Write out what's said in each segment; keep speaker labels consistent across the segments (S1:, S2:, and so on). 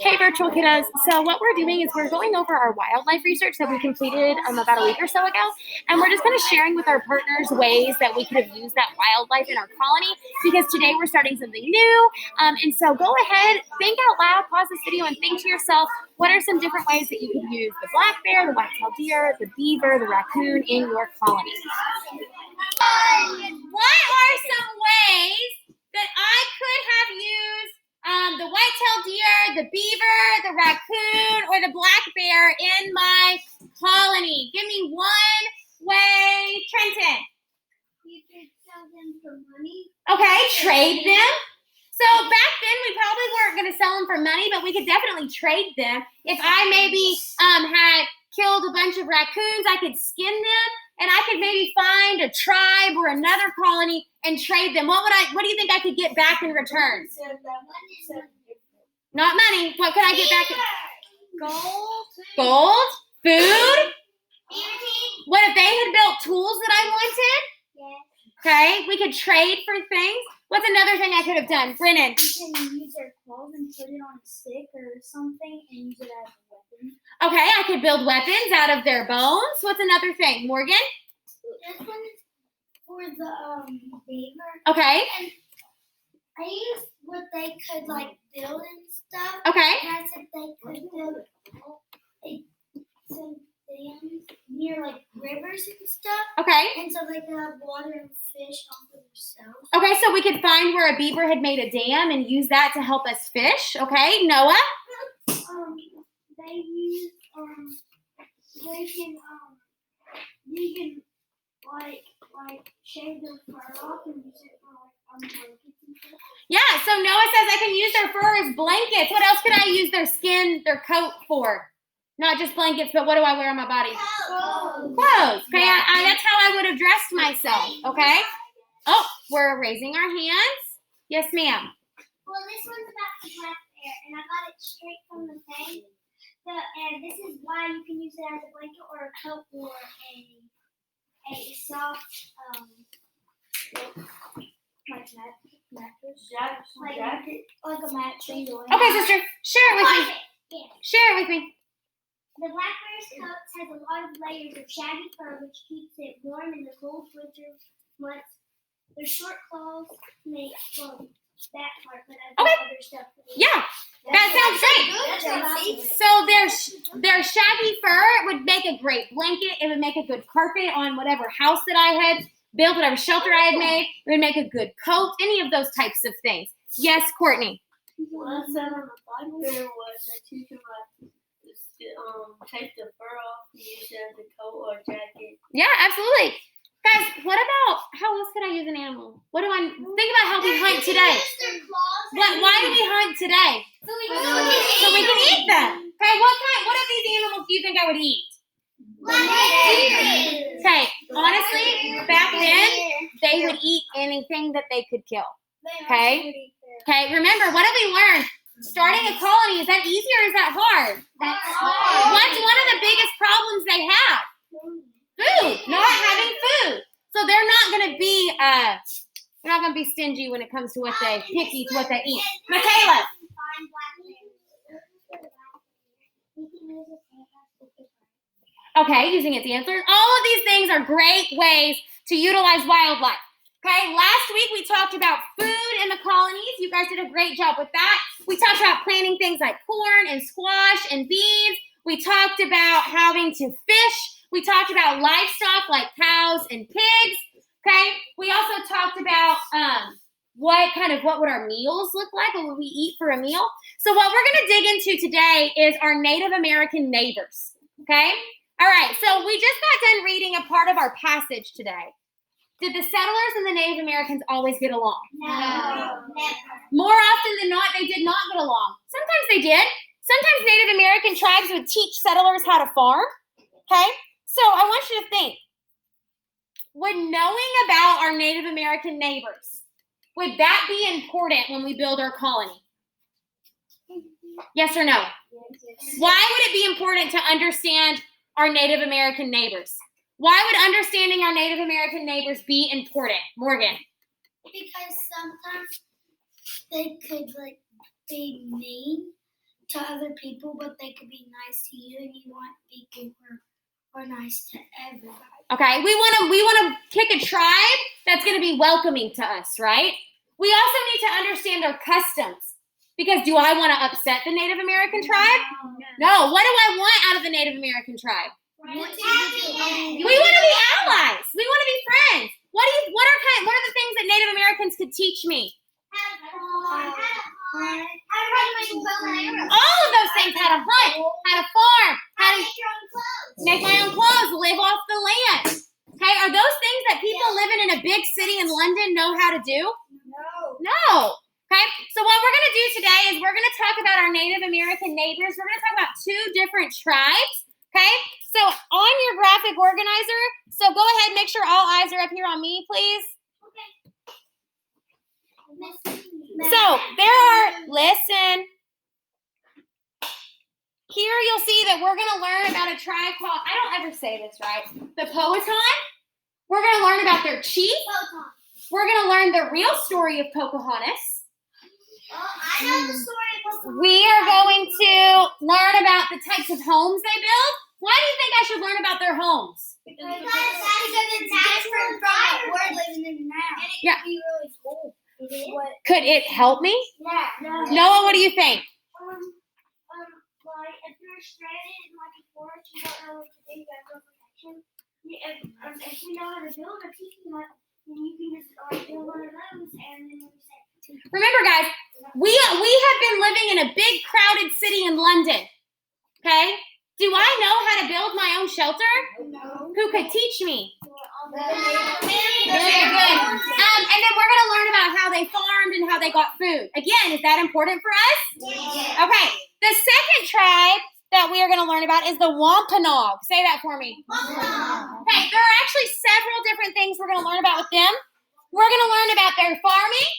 S1: Hey, virtual kiddos. So what we're doing is we're going over our wildlife research that we completed about a week or so ago, and we're just kind of sharing with our partners ways that we could have used that wildlife in our colony, because today we're starting something new. And so go ahead, think out loud, pause this video, and think to yourself, what are some different ways that you could use the black bear, the white-tailed deer, the beaver, the raccoon in your colony?
S2: What are some ways that I could have used the white-tailed deer, the beaver, the raccoon, or the black bear in my colony? Give me one way, Trenton.
S3: You could sell them for money.
S2: Okay, trade them. So back then we probably weren't going to sell them for money, but we could definitely trade them. If I maybe had killed a bunch of raccoons, I could skin them, and I could maybe find a tribe or another colony and trade them. What do you think I could get back in return? Not money. What could I get back?
S3: Gold.
S2: Gold? Food? What if they had built tools that I wanted?
S3: Yes.
S2: Okay, we could trade for things. What's another thing I could have done? Brennan.
S3: You can use their clothes and put it on a stick or something and use it as a weapon.
S2: Okay, I could build weapons out of their bones. What's another thing? Morgan?
S3: This one is for the beaver.
S2: Okay.
S3: And I used what they could build and stuff.
S2: Okay.
S3: And I said they could build some dams near rivers and stuff.
S2: Okay.
S3: And so they could have water and fish off of themselves.
S2: Okay, so we could find where a beaver had made a dam and use that to help us fish. Okay, Noah?
S3: They use they can you can shave their fur off and use it for blankets and stuff.
S2: Yeah, so Noah says I can use their fur as blankets. What else could I use their skin, their coat for? Not just blankets, but what do I wear on my body? Clothes. Okay, that's how I would have dressed myself. Okay. Oh, we're raising our hands. Yes, ma'am.
S3: Well, this one's about the black bear, and I got it straight from the thing. And this is why you can use it as a blanket or a coat or a soft mattress. Like a mattress.
S2: Okay, sister, share it with me.
S3: Yeah.
S2: Share it with me.
S3: The black bear's coat has a lot of layers of shaggy fur, which keeps it warm in the cold winter months. Their short claws make that part, but I do other stuff.
S2: Yeah, that sounds great. So their shaggy fur would make a great blanket. It would make a good carpet on whatever house that I had built, whatever shelter I had made. It would make a good coat, any of those types of things. Yes, Courtney.
S4: What I said on the black bear was that you can take the fur off and use it as a coat or a jacket.
S2: Yeah, absolutely. Guys, what about, how else could I use an animal? Think about how we hunt today. Why do we hunt today? So we can eat them. Okay, what of these animals do you think I would eat? Okay, honestly, back then, they would eat anything that they could kill. Okay, remember, what have we learned? Starting a colony, is that easy or is that hard? What's one of the biggest problems they have? Food, not having food. So they're not going to be stingy when it comes to what they picky to what they eat. Michaela. Okay, using its antlers. All of these things are great ways to utilize wildlife. Okay, last week we talked about food in the colonies. You guys did a great job with that. We talked about planting things like corn and squash and beans. We talked about having to fish. We talked about livestock like cows and pigs. Okay, we also talked about what would our meals look like? What would we eat for a meal? So what we're going to dig into today is our Native American neighbors. Okay, all right. So we just got done reading a part of our passage today. Did the settlers and the Native Americans always get along?
S3: No, never.
S2: More often than not, they did not get along. Sometimes they did. Sometimes Native American tribes would teach settlers how to farm. Okay? So I want you to think. Would knowing about our Native American neighbors, would that be important when we build our colony? Yes or no?
S3: Yes.
S2: Why would it be important to understand our Native American neighbors? Why would understanding our Native American neighbors be important? Morgan.
S3: Because sometimes they could be mean to other people, but they could be nice to you, and you want people who are nice to everybody.
S2: Okay, we want to pick a tribe that's going to be welcoming to us, right? We also need to understand their customs. Because do I want to upset the Native American tribe? No. What do I want out of the Native American tribe? We want to be allies. We want to be friends. What are the things that Native Americans could teach me? All of those things: how to hunt, how to farm, how to make my own clothes, live off the land. Okay, are those things that people living in a big city in London know how to do? No. Okay, so what we're going to do today is we're going to talk about our Native American neighbors. We're going to talk about 2 different tribes. Okay, so on your graphic organizer, so go ahead, make sure all eyes are up here on me, please. So there are, listen. Here you'll see that we're going to learn about a tribe called, I don't ever say this right, the Powhatan. We're going to learn about their chief. We're going to learn the real story of Pocahontas.
S3: I know the story of
S2: We are going to learn about the types of homes they build. Why do you think I should learn about their homes?
S3: Because it's different from what we're living in now. And it
S2: Yeah.
S3: could be really cool.
S2: Could it help me?
S3: Yeah.
S2: Noah, what do you think?
S3: Like if you're stranded in like a forest, you don't know what to do. You have no protection. If you know how to build a tiki hut, then you can just build one of those, and then you say.
S2: Remember, guys, we have been living in a big crowded city in London. Okay? Do I know how to build my own shelter?
S3: No.
S2: Who could teach me?
S3: Very
S2: Very good. And then we're going to learn about how they farmed and how they got food. Again, is that important for us?
S3: Yeah.
S2: Okay. The second tribe that we are going to learn about is the Wampanoag. Say that for me. Okay. There are actually several different things we're going to learn about with them. We're going to learn about their farming.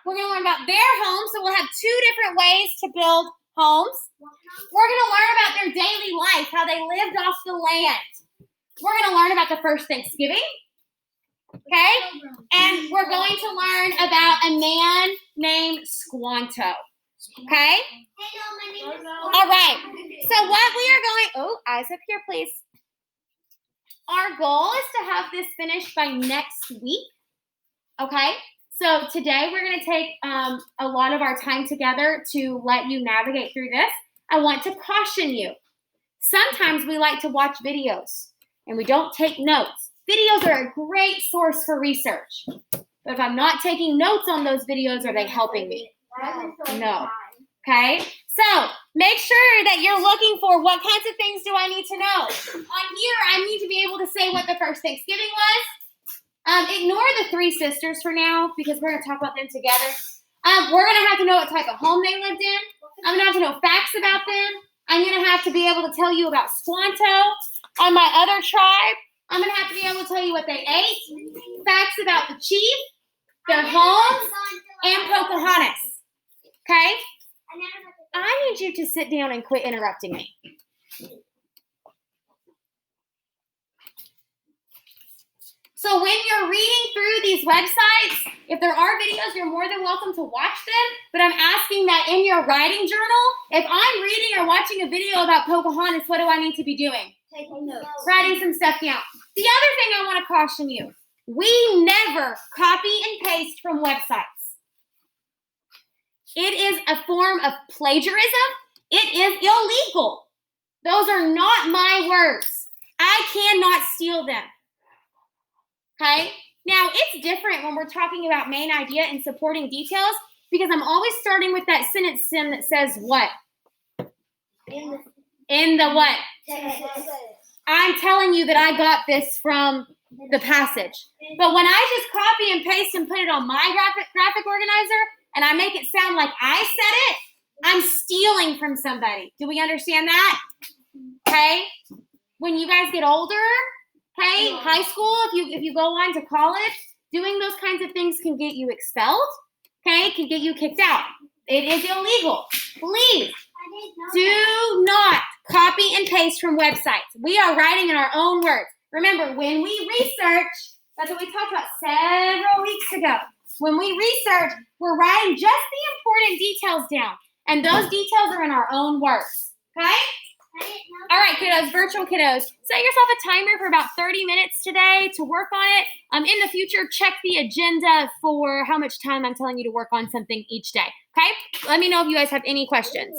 S2: We're going to learn about their homes. So we'll have 2 different ways to build homes. We're going to learn about their daily life, how they lived off the land. We're going to learn about the first Thanksgiving. Okay? And we're going to learn about a man named Squanto. Okay? All right. So what we are going, eyes up here, please. Our goal is to have this finished by next week. Okay? So today we're going to take a lot of our time together to let you navigate through this. I want to caution you. Sometimes we like to watch videos and we don't take notes. Videos are a great source for research. But if I'm not taking notes on those videos, are they helping me? No. Okay? So make sure that you're looking for what kinds of things do I need to know. On here, I need to be able to say what the first Thanksgiving was. Ignore the 3 sisters for now because we're going to talk about them together. We're going to have to know what type of home they lived in. I'm going to have to know facts about them. I'm going to have to be able to tell you about Squanto. On my other tribe, I'm going to have to be able to tell you what they ate, facts about the chief, their homes, and Pocahontas. Okay? I need you to sit down and quit interrupting me. So when you're reading through these websites, if there are videos, you're more than welcome to watch them. But I'm asking that in your writing journal, if I'm reading or watching a video about Pocahontas, what do I need to be doing?
S3: Taking notes.
S2: Writing some stuff down. The other thing I want to caution you, we never copy and paste from websites. It is a form of plagiarism. It is illegal. Those are not my words. I cannot steal them. Okay? Now, it's different when we're talking about main idea and supporting details because I'm always starting with that sentence stem that says what? In the what? I'm telling you that I got this from the passage. But when I just copy and paste and put it on my graphic organizer and I make it sound like I said it, I'm stealing from somebody. Do we understand that? Okay? When you guys get older, okay, high school, if you go on to college, doing those kinds of things can get you expelled, okay, can get you kicked out. It is illegal. Please do not copy and paste from websites. We are writing in our own words. Remember, when we research, that's what we talked about several weeks ago. When we research, we're writing just the important details down. And those details are in our own words. Okay?
S3: I didn't know.
S2: All right, kiddos, virtual kiddos. Set yourself a timer for about 30 minutes today to work on it. In the future, check the agenda for how much time I'm telling you to work on something each day. Okay? Let me know if you guys have any questions.